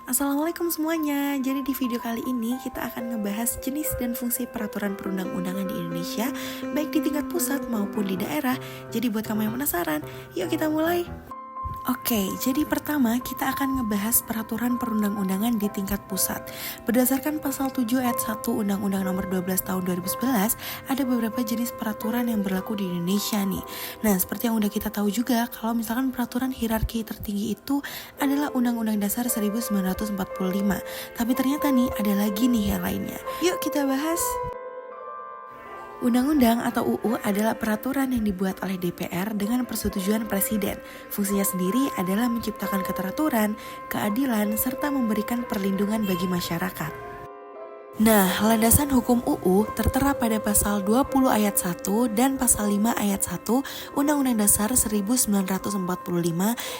Assalamualaikum semuanya. Jadi di video kali ini kita akan ngebahas jenis dan fungsi peraturan perundang-undangan di Indonesia, baik di tingkat pusat maupun di daerah. Jadi buat kamu yang penasaran, yuk kita mulai. Oke, jadi pertama kita akan ngebahas peraturan perundang-undangan di tingkat pusat. Berdasarkan pasal 7 ayat 1 Undang-Undang Nomor 12 Tahun 2011, ada beberapa jenis peraturan yang berlaku di Indonesia nih. Nah, seperti yang udah kita tahu juga, kalau misalkan peraturan hierarki tertinggi itu adalah Undang-Undang Dasar 1945. Tapi ternyata nih ada lagi nih yang lainnya. Yuk kita bahas. Undang-undang atau UU adalah peraturan yang dibuat oleh DPR dengan persetujuan Presiden. Fungsinya sendiri adalah menciptakan keteraturan, keadilan, serta memberikan perlindungan bagi masyarakat. Nah, landasan hukum UU tertera pada pasal 20 ayat 1 dan pasal 5 ayat 1 Undang-Undang Dasar 1945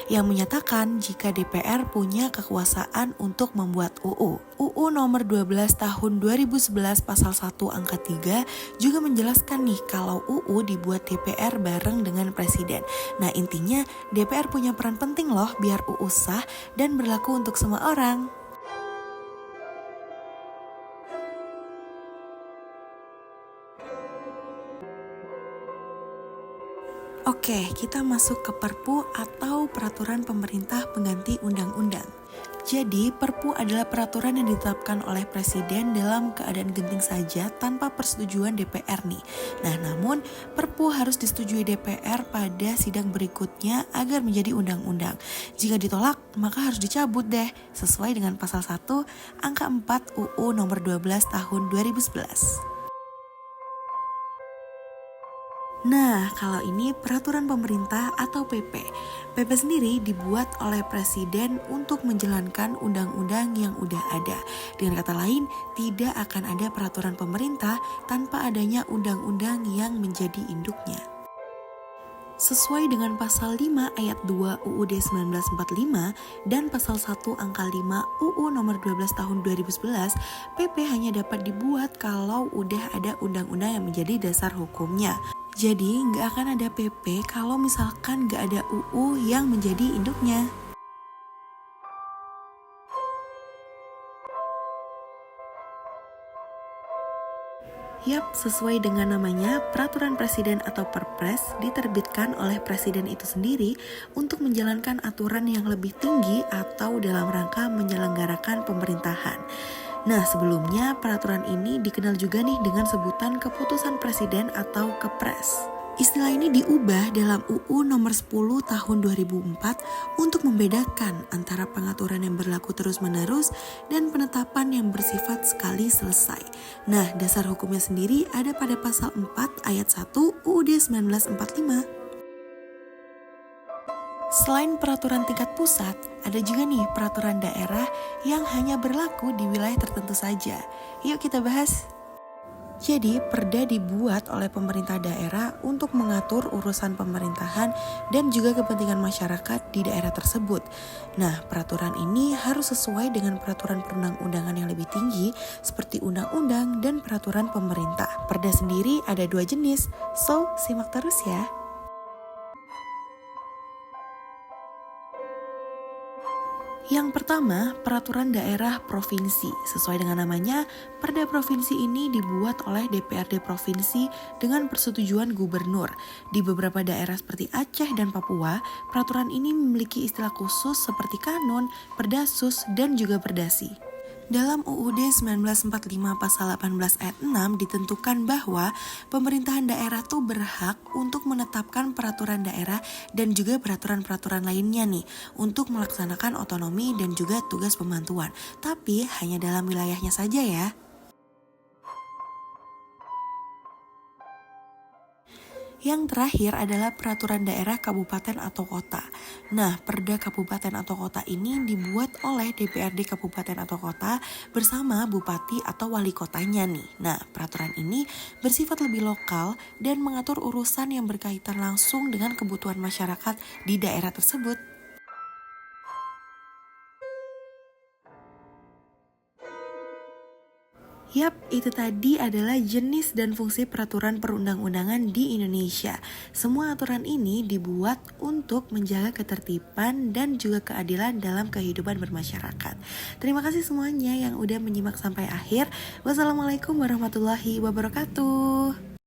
yang menyatakan jika DPR punya kekuasaan untuk membuat UU. UU nomor 12 tahun 2011 pasal 1 angka 3 juga menjelaskan nih kalau UU dibuat DPR bareng dengan Presiden. Nah, intinya DPR punya peran penting loh biar UU sah dan berlaku untuk semua orang. Oke, kita masuk ke Perpu atau Peraturan Pemerintah Pengganti Undang-Undang. Jadi, Perpu adalah peraturan yang ditetapkan oleh Presiden dalam keadaan genting saja tanpa persetujuan DPR nih. Nah, namun Perpu harus disetujui DPR pada sidang berikutnya agar menjadi undang-undang. Jika ditolak, maka harus dicabut deh, sesuai dengan pasal 1 angka 4 UU nomor 12 tahun 2011. Nah, kalau ini peraturan pemerintah atau PP. PP sendiri dibuat oleh Presiden untuk menjalankan undang-undang yang udah ada. Dengan kata lain, tidak akan ada peraturan pemerintah tanpa adanya undang-undang yang menjadi induknya. Sesuai dengan pasal 5 ayat 2 UUD 1945 dan pasal 1 angka 5 UU nomor 12 tahun 2011, PP hanya dapat dibuat kalau udah ada undang-undang yang menjadi dasar hukumnya. Jadi nggak akan ada PP kalau misalkan nggak ada UU yang menjadi induknya. Yap, sesuai dengan namanya, peraturan presiden atau perpres diterbitkan oleh presiden itu sendiri untuk menjalankan aturan yang lebih tinggi atau dalam rangka menyelenggarakan pemerintahan. Nah, sebelumnya peraturan ini dikenal juga nih dengan sebutan keputusan presiden atau kepres. Istilah ini diubah dalam UU nomor 10 tahun 2004 untuk membedakan antara pengaturan yang berlaku terus-menerus dan penetapan yang bersifat sekali selesai. Nah, dasar hukumnya sendiri ada pada pasal 4 ayat 1 UUD 1945. Selain peraturan tingkat pusat, ada juga nih peraturan daerah yang hanya berlaku di wilayah tertentu saja. Yuk kita bahas. Jadi, perda dibuat oleh pemerintah daerah untuk mengatur urusan pemerintahan dan juga kepentingan masyarakat di daerah tersebut. Nah, peraturan ini harus sesuai dengan peraturan perundang-undangan yang lebih tinggi seperti undang-undang dan peraturan pemerintah. Perda sendiri ada 2 jenis, so simak terus ya. Yang pertama, peraturan daerah provinsi. Sesuai dengan namanya, perda provinsi ini dibuat oleh DPRD provinsi dengan persetujuan gubernur. Di beberapa daerah seperti Aceh dan Papua, peraturan ini memiliki istilah khusus seperti kanun, perdasus, dan juga perdasi. Dalam UUD 1945 pasal 18 ayat 6 ditentukan bahwa pemerintahan daerah tuh berhak untuk menetapkan peraturan daerah dan juga peraturan-peraturan lainnya nih untuk melaksanakan otonomi dan juga tugas pembantuan. Tapi hanya dalam wilayahnya saja ya. Yang terakhir adalah peraturan daerah kabupaten atau kota. Nah, perda kabupaten atau kota ini dibuat oleh DPRD kabupaten atau kota bersama bupati atau wali kotanya nih. Nah, peraturan ini bersifat lebih lokal dan mengatur urusan yang berkaitan langsung dengan kebutuhan masyarakat di daerah tersebut. Yap, itu tadi adalah jenis dan fungsi peraturan perundang-undangan di Indonesia. Semua aturan ini dibuat untuk menjaga ketertiban dan juga keadilan dalam kehidupan bermasyarakat. Terima kasih semuanya yang udah menyimak sampai akhir. Wassalamualaikum warahmatullahi wabarakatuh.